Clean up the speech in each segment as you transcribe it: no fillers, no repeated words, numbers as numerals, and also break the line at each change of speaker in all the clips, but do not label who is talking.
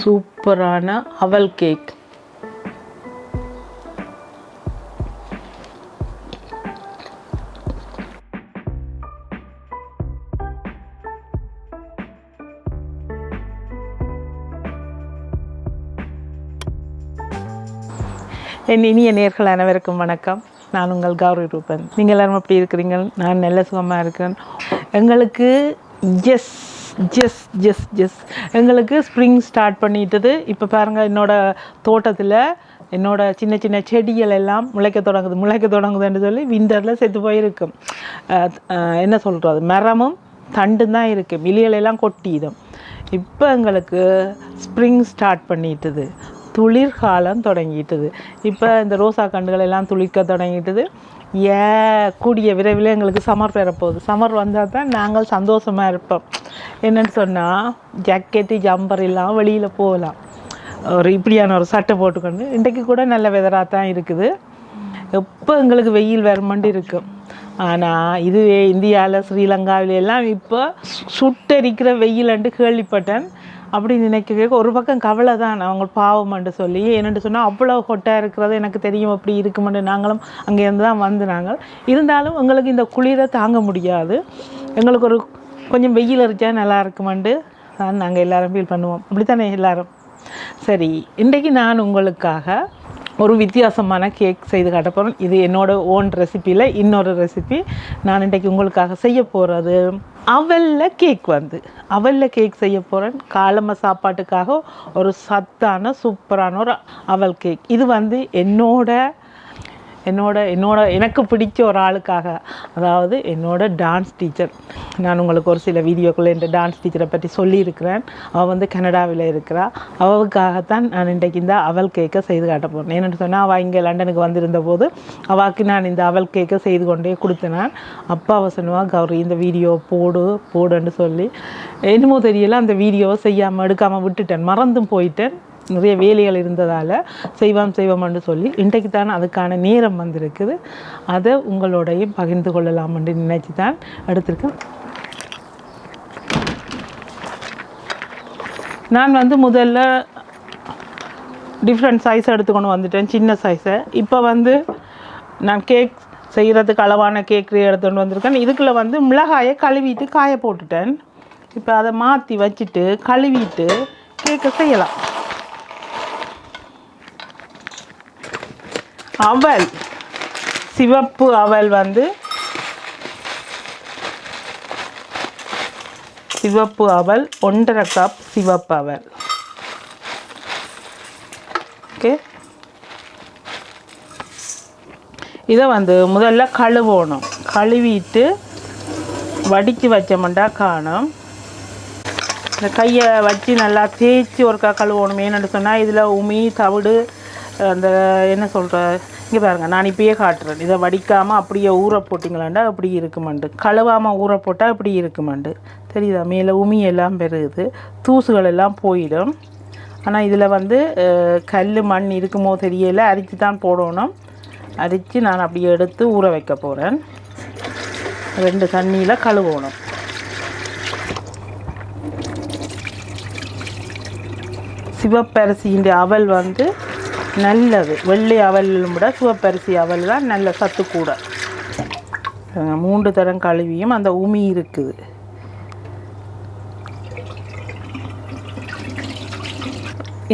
சூப்பரான அவல் கேக். என் இனிய நேயர்கள் அனைவருக்கும் வணக்கம். நான் உங்கள் கௌரி ரூபன். நீங்கள் எல்லாரும் எப்படி இருக்கிறீங்க? நான் நல்ல சுகமாக இருக்கேன். எங்களுக்கு ஜெஸ் எங்களுக்கு ஸ்ப்ரிங் ஸ்டார்ட் பண்ணிட்டது. இப்போ பாருங்கள், என்னோடய தோட்டத்தில் என்னோட சின்ன சின்ன செடிகள் எல்லாம் முளைக்க தொடங்குதுன்னு சொல்லி விண்டரில் செத்து போயிருக்கும். என்ன சொல்கிறது, மரமும் தண்டும் தான் இருக்குது, இலைகளெல்லாம் கொட்டிடும். இப்போ எங்களுக்கு ஸ்ப்ரிங் ஸ்டார்ட் பண்ணிட்டுது, துளிர்காலம் தொடங்கிட்டுது. இப்போ இந்த ரோசா கண்டுகள் எல்லாம் துளிர்க்க தொடங்கிட்டுது. கூடிய விரைவில் எங்களுக்கு சம்மர் பெறப்போகுது. சம்மர் வந்தால் தான் நாங்கள் சந்தோஷமாக இருப்போம். என்னென்னு சொன்னால், ஜாக்கெட்டு ஜம்பர் இல்லாமல் வெளியில் போகலாம். இப்படியான ஒரு சட்டை போட்டுக்கொண்டு இன்றைக்கு கூட நல்ல வெதராக தான் இருக்குது. எப்போ எங்களுக்கு வெயில் வருமண்டு இருக்கும். ஆனால் இதுவே இந்தியாவில் ஸ்ரீலங்காவிலெல்லாம் இப்போ சுட்டரிக்கிற வெயிலண்டு கேள்விப்பட்டேன். அப்படி நினைக்க ஒரு பக்கம் கவலை தான், அவங்க பாவம்ண்டு சொல்லி. என்னென்னு சொன்னால், அவ்வளோ ஹொட்டாக இருக்கிறது எனக்கு தெரியும், அப்படி இருக்குமெண்டு நாங்களும் அங்கேருந்து தான் வந்து நாங்கள். இருந்தாலும் எங்களுக்கு இந்த குளிரை தாங்க முடியாது. எங்களுக்கு ஒரு கொஞ்சம் வெயில் அடித்தா நல்லா இருக்குமெண்டு தான் நாங்கள் எல்லோரும் ஃபீல் பண்ணுவோம். அப்படி தானே எல்லோரும்? சரி, இன்றைக்கு நான் உங்களுக்காக ஒரு வித்தியாசமான கேக் செய்து காட்ட போகிறேன். இது என்னோடய ஓன் ரெசிப்பியில் இன்னொரு ரெசிபி. நான் இன்றைக்கு உங்களுக்காக செய்ய போகிறது அவலில் கேக் செய்ய போகிறேன். காலம்ப சாப்பாட்டுக்காக ஒரு சத்தான சூப்பரான ஒரு அவல் கேக். இது எனக்கு பிடிச்ச ஒரு ஆளுக்காக, அதாவது என்னோட டான்ஸ் டீச்சர். நான் உங்களுக்கு ஒரு சில வீடியோக்குள்ளே இந்த டான்ஸ் டீச்சரை பற்றி சொல்லியிருக்கிறேன். அவள் கனடாவில் இருக்கிறா. அவளுக்காகத்தான் நான் இன்றைக்கு இந்த அவல் கேக்கை செய்து காட்ட போகிறேன். என்னென்னு சொன்னால், அவள் இங்கே லண்டனுக்கு வந்திருந்த போது அவளுக்கு நான் இந்த அவல் கேக்கை செய்து கொண்டே கொடுத்தேன். அப்பா அவள் சொன்னுவா, கௌரி இந்த வீடியோ போடுன்னு சொல்லி. என்னமோ தெரியல, அந்த வீடியோவை எடுக்காமல் விட்டுட்டேன், மறந்தும் போயிட்டேன். நிறைய வேலைகள் இருந்ததால் செய்வோம்னு சொல்லி இன்றைக்கு தான் அதுக்கான நேரம் வந்திருக்குது. அதை உங்களோடையும் பகிர்ந்து கொள்ளலாம்னு நினச்சி தான் எடுத்திருக்கேன். நான் முதல்ல டிஃப்ரெண்ட் சைஸ் எடுத்துக்கொண்டு வந்துட்டேன், சின்ன சைஸை. இப்போ நான் கேக் செய்கிறதுக்கு அளவான கேக் எடுத்துகிட்டு வந்திருக்கேன். இதுக்குள்ளே மிளகாயை கழுவிட்டு காய போட்டுட்டேன். இப்போ அதை மாற்றி வச்சுட்டு கழுவிட்டு கேக்கை செய்யலாம். அவல், சிவப்பு அவல் சிவப்பு அவல் 1.5 கப் சிவப்பு அவல். ஓகே, இதை முதல்ல கழுவணும். கழுவிட்டு வடித்து வச்சோம்னா காணும். இந்த கையை வச்சு நல்லா தேய்ச்சி ஒருக்கா கழுவணும். ஏன்னு சொன்னால், இதில் உமி தவிடு அந்த என்ன சொல்கிற, இங்கே பாருங்கள், நான் இப்பயே காட்டுறேன். இதை வடிக்காமல் அப்படியே ஊற போட்டிங்களாண்டா அப்படி இருக்குமாண்டு, கழுவாமல் ஊற போட்டால் இப்படி இருக்குமாண்டு தெரியுதா? மேலே உமி எல்லாம் பெருகுது, தூசுகள் எல்லாம் போயிடும். ஆனால் இதில் கல் மண் இருக்குமோ தெரியலை, அரித்து தான் போடணும். அரித்து நான் அப்படியே எடுத்து ஊற வைக்க போகிறேன். 2 தண்ணியில் கழுவணும். சிவப்பரிசியின் அவல் நல்லது. வெள்ளை அவலும் விட சிவப்பரிசி அவல் தான் நல்ல சத்து கூட. 3 தரம் கழுவியும் அந்த உமி இருக்குது.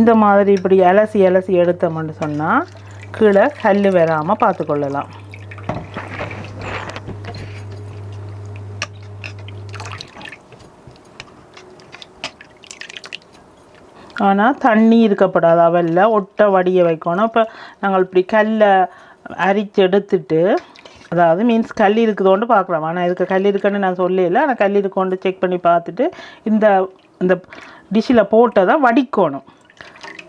இந்த மாதிரி இப்படி அலசி எடுத்தோம்னு சொன்னால் கீழே கல் வராமல் பார்த்துக்கொள்ளலாம். ஆனால் தண்ணி இருக்கப்படாது, அவலில் ஒட்ட வடிய வைக்கணும். இப்போ நாங்கள் இப்படி கல்லை அரித்து எடுத்துட்டு, அதாவது மீன்ஸ் கல் இருக்குதோண்டு பார்க்குறோம். ஆனால் இதுக்கு கல் இருக்குன்னு நான் சொல்லலை. ஆனால் கல் இருக்கோண்டு செக் பண்ணி பார்த்துட்டு இந்த டிஷ்ஷில் போட்டதை வடிக்கணும்.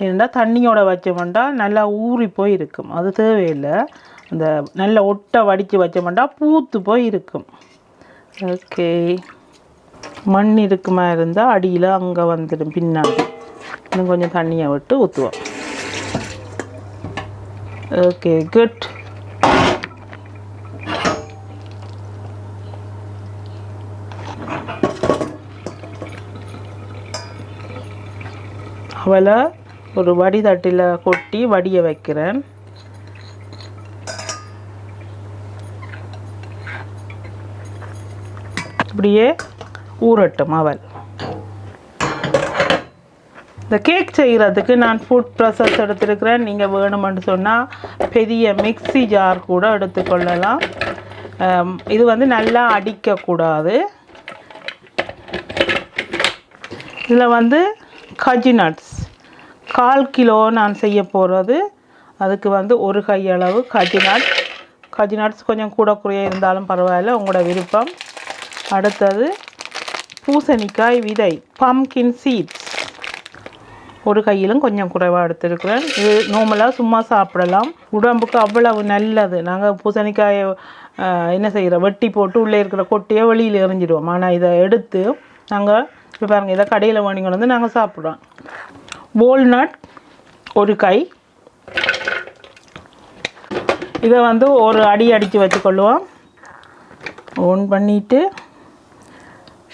ஏன்னா தண்ணியோட வச்சோம்னா நல்லா ஊறி போய் இருக்கும், அது தேவையில்லை. அந்த நல்ல ஒட்டை வடித்து வச்சோம்னா பூத்து போய் இருக்கும். ஓகே, மண் இருக்குமா இருந்தால் அடியில் அங்கே வந்துடும் பின்னாடி. இன்னும் கொஞ்சம் தண்ணியை விட்டு ஊற்றுவோம். Okay, good. அவளை ஒரு வடி தட்டில் கொட்டி வடிய வைக்கிறேன். இப்படியே ஊறட்டும் அவள். இந்த கேக் செய்கிறதுக்கு நான் ஃபுட் ப்ராசஸ் எடுத்துருக்கிறேன். நீங்கள் வேணுமென்று சொன்னால் பெரிய மிக்ஸி ஜார் கூட எடுத்துக்கொள்ளலாம். இது வந்து நல்லா அடிக்கக்கூடாது. இதில் வந்து கஜு நட்ஸ் 1/4 கிலோ நான் செய்ய போகிறது. அதுக்கு வந்து ஒரு கையளவு கஜு நட்ஸ் கொஞ்சம் கூட குறைய இருந்தாலும் பரவாயில்ல, உங்களோட விருப்பம். அடுத்தது பூசணிக்காய் விதை, பம்கின் சீட்ஸ் ஒரு கையிலும் கொஞ்சம் குறைவாக எடுத்துருக்குறேன். இது நார்மலாக சும்மா சாப்பிடலாம், உடம்புக்கு அவ்வளவு நல்லது. நாங்கள் பூசணிக்காயை என்ன செய்கிறோம், வெட்டி போட்டு உள்ளே இருக்கிற கொட்டையை வெளியில் எறிஞ்சிடுவோம். ஆனால் இதை எடுத்து நாங்கள் இப்போ பாருங்கள், இதை கடையில் வாங்கி வந்து நாங்கள் சாப்பிட்றோம். வால்நட் ஒரு கை, இதை வந்து ஒரு அடித்து வச்சுக்கொள்ளுவோம். ஓன் பண்ணிவிட்டு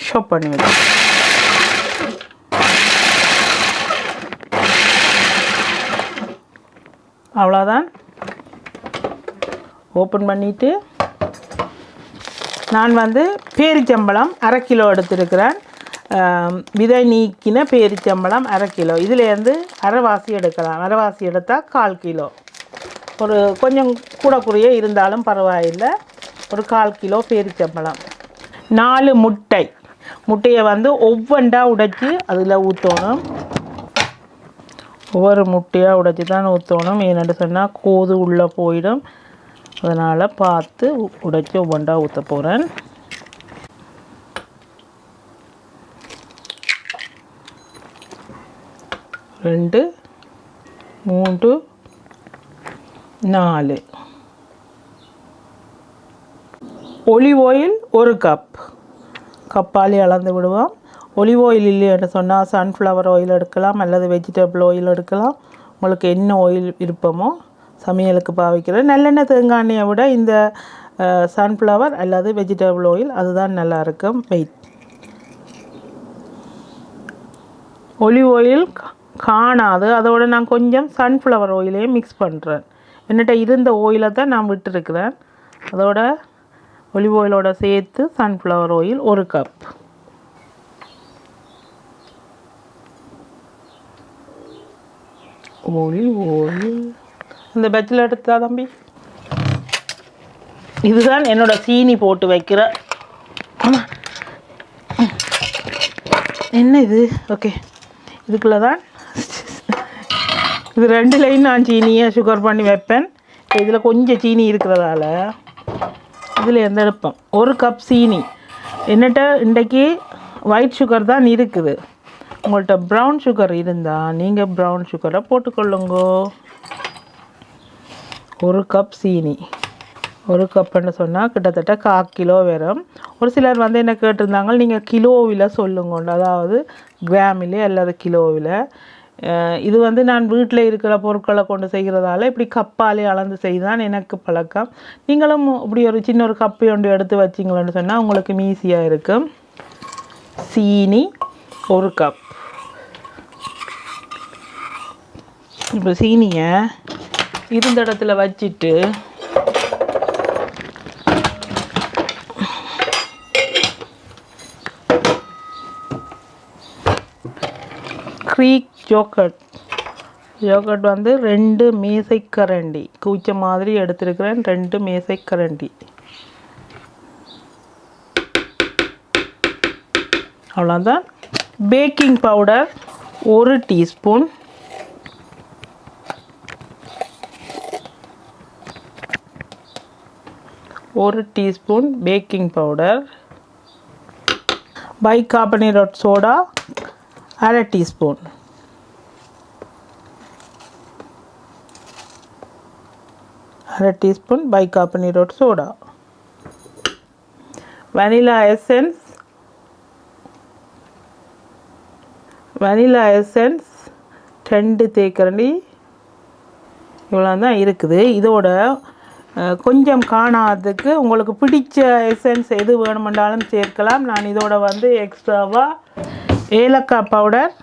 ஷாப் பண்ணி வச்சு அவ்வளோதான். ஓப்பன் பண்ணிவிட்டு நான் வந்து பேரிச்சம்பழம் 1/2 கிலோ எடுத்துருக்கிறேன். விதை நீக்கின பேரிச்சம்பழம் 1/2 கிலோ. இதுலேருந்து அரைவாசி எடுக்கலாம். அரைவாசி எடுத்தால் 1/4 கிலோ. ஒரு கொஞ்சம் கூட குறைய இருந்தாலும் பரவாயில்லை. ஒரு 1/4 கிலோ பேரிச்சம்பழம். 4 முட்டையை வந்து ஒவ்வொன்றா உடைச்சி அதில் ஊற்றணும். ஒவ்வொரு முட்டையாக உடைச்சி தான் ஊற்றணும். ஏன்னு சொன்னால் கோது உள்ளே போயிடும். அதனால் பார்த்து உடைச்சி ஒவ்வொன்றா ஊற்ற போகிறேன். ரெண்டு, 3, 4. ஒலிவ் ஆயில் 1 கப்பாலே அளந்து விடுவோம். ஒலிவ் ஆயில் இல்லைன்னு சொன்னால் சன்ஃப்ளவர் ஆயில் எடுக்கலாம், அல்லது வெஜிடபிள் ஆயில் எடுக்கலாம். உங்களுக்கு என்ன ஆயில் விருப்பமோ சமையலுக்கு பாவிக்கிறேன். நல்லெண்ணெய் தேங்காய் எண்ணெயை விட இந்த சன்ஃப்ளவர் அல்லது வெஜிடபிள் ஆயில் அதுதான் நல்லாயிருக்கும். ஒலிவ் ஆயில் காணாது, அதோட நான் கொஞ்சம் சன்ஃப்ளவர் ஆயிலையும் மிக்ஸ் பண்ணுறேன். என்கிட்ட இருந்த ஆயிலை தான் நான் விட்டுருக்கிறேன். அதோட ஒலிவ் ஆயிலோட சேர்த்து sunflower oil 1 cup. Olive oil இந்த பேட்சில் எடுத்தா தம்பி. இதுதான் என்னோட சீனி போட்டு வைக்கிற. என்ன இது? ஓகே, இதுக்குள்ளே தான் இது 2 லைன் நான் சீனியை சுகர் பண்ணி வைப்பேன். இதில் கொஞ்சம் சீனி இருக்கிறதால இதில் எந்த எடுப்பேன். 1 கப் சீனி. என்னட்ட இன்றைக்கி ஒயிட் சுகர் தான் இருக்குது. உங்கள்கிட்ட ப்ரௌன் சுகர் இருந்தால் நீங்கள் ப்ரௌன் சுகரை போட்டுக்கொள்ளுங்க. 1 கப் சீனி. 1 கப்புன்னு சொன்னால் கிட்டத்தட்ட 1/4 கிலோ வரும். ஒரு சிலர் வந்து என்ன கேட்டிருந்தாங்க, நீங்கள் கிலோவில் சொல்லுங்க, அதாவது கிராமிலே அல்லது கிலோவில். இது வந்து நான் வீட்டில் இருக்கிற பொருட்களை கொண்டு செய்கிறதால இப்படி கப்பாலே அளந்து செய்தான் எனக்கு பழக்கம். நீங்களும் இப்படி ஒரு சின்ன ஒரு கப்பை ஒன்று எடுத்து வச்சிங்களேன்னு சொன்னால் உங்களுக்கு ஈஸியாக இருக்கும். சீனி 1 கப். இப்போ சீனியை இருந்த இடத்துல வச்சுட்டு க்ரீக் யோகர்ட் வந்து 2 மேசைக்கரண்டி கூச்ச மாதிரி எடுத்துருக்கிறேன். 2 மேசைக்கரண்டி. அவ்வளோதான். Baking powder 1 teaspoon. ஒரு teaspoon baking powder. Bicarbonate soda 1/2 teaspoon. Bicarbonate soda. Vanilla essence 2 தேக்கரண்டி. இவ்வளோ தான் இருக்குது. இதோட கொஞ்சம் காணாததுக்கு உங்களுக்கு பிடிச்ச எசன்ஸ் எது வேணுமென்றாலும் சேர்க்கலாம். நான் இதோட வந்து எக்ஸ்ட்ராவாக ஏலக்காய் பவுடர்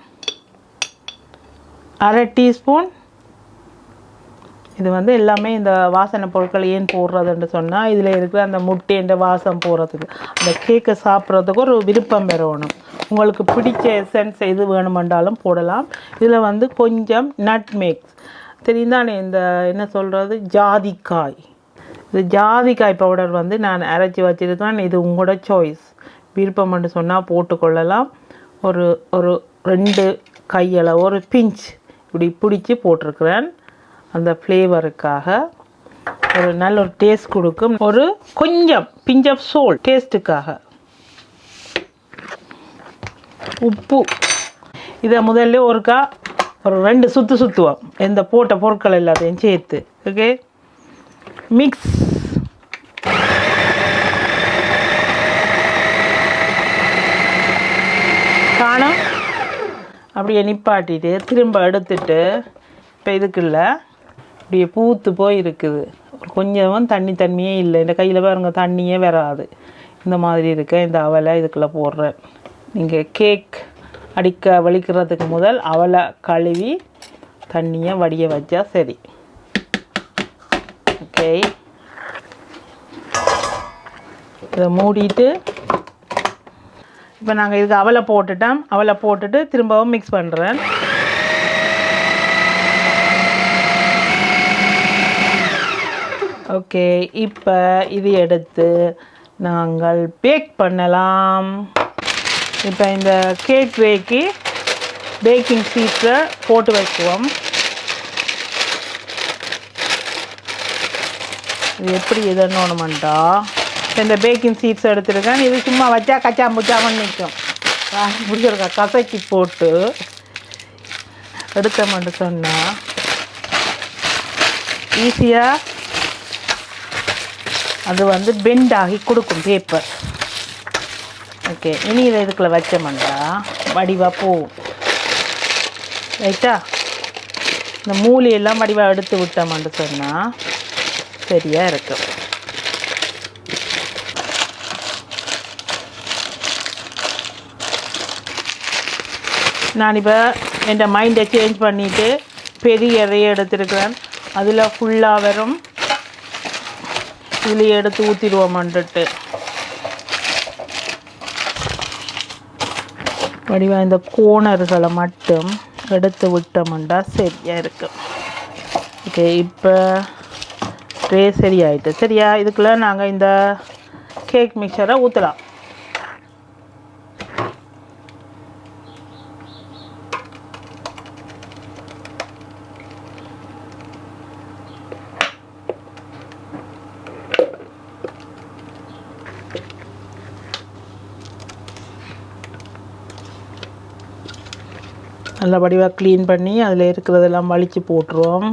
1/2 டீஸ்பூன். இது வந்து எல்லாமே இந்த வாசனை பொருட்கள் ஏன் போடுறதுன்னு சொன்னால் இதில் இருக்கிற அந்த முட்டைன்ற வாசம் போடுறதுக்கு அந்த கேக்கை சாப்பிட்றதுக்கு ஒரு விருப்பம் பெறணும். உங்களுக்கு பிடிச்ச எசன்ஸ் எது வேணுமென்றாலும் போடலாம். இதில் வந்து கொஞ்சம் நட்மேக்ஸ் தெரியுதானே, இந்த என்ன சொல்கிறது, ஜாதிக்காய். இது ஜாதிக்காய் பவுடர் வந்து நான் அரைச்சி வச்சுருக்கேன். இது உங்களோட சாய்ஸ், விருப்பம்னு சொன்னால் போட்டுக்கொள்ளலாம். ஒரு ஒரு 2 கையளவு ஒரு பிஞ்ச் இப்படி பிடிச்சி போட்டிருக்கிறேன். அந்த ஃப்ளேவருக்காக ஒரு நல்ல ஒரு டேஸ்ட் கொடுக்கும். ஒரு கொஞ்சம் பிஞ்ச் ஆஃப் சால்ட் டேஸ்ட்டுக்காக. உப்பு இதை முதல்ல ஒரு 2 சுற்றுவோம், இந்த போட்ட பொருட்கள் எல்லாத்தையும் சேர்த்து. Okay, mix. காணும் அப்படியே நிப்பாட்டிட்டு திரும்ப எடுத்துட்டு இப்போ இதுக்குள்ள அப்படியே பூத்து போய் இருக்குது. கொஞ்சம் தண்ணியே இல்லை. இந்த கையில் பாருங்க, தண்ணியே வராது. இந்த மாதிரி இருக்க இந்த அவலை இதுக்குள்ளே போடுறேன். நீங்கள் கேக் அடிக்க வலிக்கிறதுக்கு முதல் அவலை கழுவி தண்ணியை வடிய வச்சா சரி. ஓகே, இதை மூடிட்டு இப்போ நாங்கள் இதுக்கு அவலை போட்டுட்டோம். அவலை போட்டுட்டு திரும்பவும் மிக்ஸ் பண்ணுறேன். ஓகே, இப்போ இது எடுத்து நாங்கள் பேக் பண்ணலாம். இப்போ இந்த கேக் பேக்கிங் ஷீட்டை போட்டு வைக்குவோம். இது எப்படி எதனோணுமெண்டா இந்த பேக்கிங் ஷீட்ஸ் எடுத்துருக்கேன். இது சும்மா வச்சா கச்சாம்பூச்சாமன்னு நிற்கும். பிடிச்சிருக்கா கசக்கி போட்டு எடுத்தோம்னு சொன்னால் ஈஸியாக அது வந்து பெண்ட் ஆகி கொடுக்கும் பேப்பர். ஓகே, இனி இதை இதுக்குள்ளே வச்சோம்னா வடிவாக போகும். ரைட்டா, இந்த மூலையெல்லாம் வடிவாக எடுத்து விட்டோம்னு சொன்னால் சரியாக இருக்கும். நான் இப்போ என் மைண்டை சேஞ்ச் பண்ணிவிட்டு பெரிய இறைய எடுத்துருக்கிறேன். அதில் ஃபுல்லாக வரும். இதில் எடுத்து ஊற்றிடுவோம்ன்ட்டு வடிவாக இந்த கோணர்களை மட்டும் எடுத்து விட்டோம்னா சரியாக இருக்கும். ஓகே, இப்போ ட்ரே சரியாயிட்டு. சரியா, இதுக்குள்ளே நாங்கள் இந்த கேக் மிக்சரை ஊற்றலாம். நல்லா வடிவாக க்ளீன் பண்ணி அதில் இருக்கிறதெல்லாம் வலித்து போட்டுருவோம்.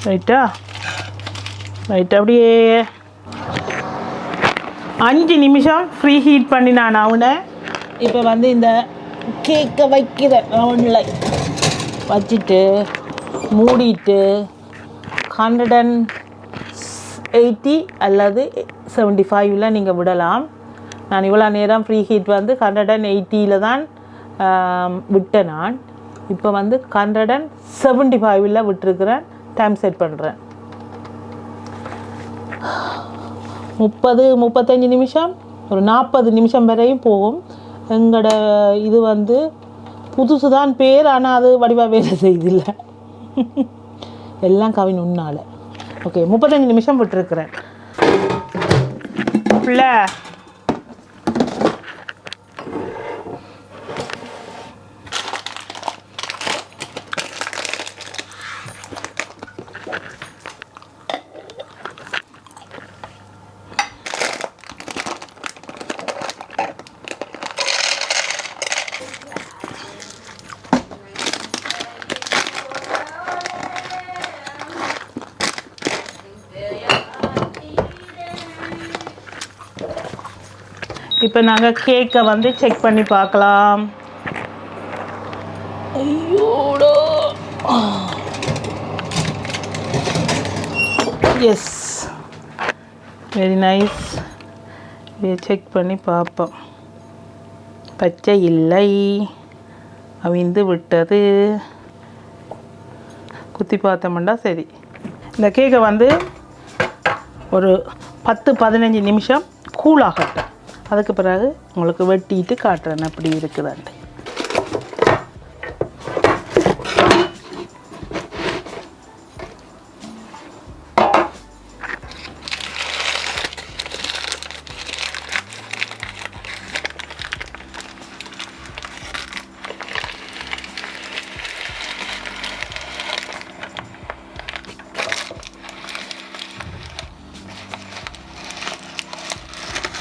ரைட்டா, அப்படியே 5 நிமிஷம் ஃப்ரீ ஹீட் பண்ணி நான் அவனை இப்போ வந்து இந்த கேக்கை வைக்கிறேன். அவனில் வச்சுட்டு மூடிட்டு 180 அல்லது 75 நீங்கள் விடலாம். நான் இவ்வளோ நேரம் ஃப்ரீ ஹீட் வந்து 180 தான் விட்டேன். நான் இப்போ வந்து 175 விட்டுருக்கிறேன். டைம் செட் பண்ணுறேன். 30-35 நிமிஷம், ஒரு 40 நிமிஷம் வரையும் போகும். எங்களோட இது வந்து புதுசு தான் பேர், ஆனால் அது வடிவாக வேலை செய்தில்லை. எல்லாம் கவின் உன்னால். ஓகே, 35 நிமிஷம் விட்டுருக்குறேன். இல்லை இப்போ நாங்கள் கேக்கை வந்து செக் பண்ணி பார்க்கலாம். ஐயோடோ, எஸ், வெரி நைஸ். இதை செக் பண்ணி பார்ப்போம். பச்சை இல்லை, அவிந்து விட்டது. குத்தி பார்த்தோம்னா சரி. இந்த கேக்கை வந்து ஒரு 10-15 நிமிஷம் கூலாகட்டும். அதுக்கு பிறகு உங்களுக்கு வெட்டிட்டு காட்டுறேன் அப்படி இருக்குதான்ட்டு.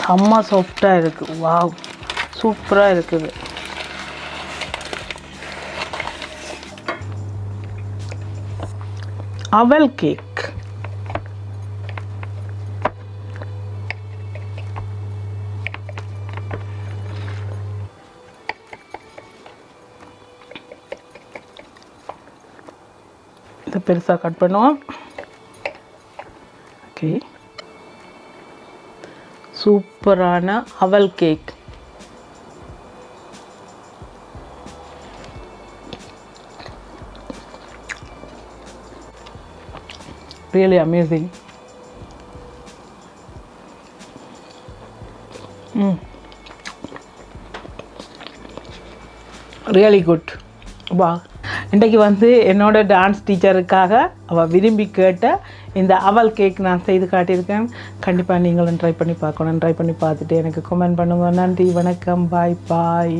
செம்ம சாஃப்டாக இருக்குது. வாவ், சூப்பராக இருக்குது. அவல் கேக். இதை பெருசாக கட் பண்ணுவோம். ஓகே, சூப்பரான அவல் cake. Really amazing. Really good. வா, இன்றைக்கு வந்து என்னோட டான்ஸ் டீச்சருக்காக அவள் விரும்பி கேட்ட இந்த அவல் கேக் நான் செய்து காட்டியிருக்கேன். கண்டிப்பாக நீங்களும் ட்ரை பண்ணி பார்க்கணும். ட்ரை பண்ணி பார்த்துட்டு எனக்கு கமெண்ட் பண்ணுங்க. நன்றி, வணக்கம், பாய் பாய்.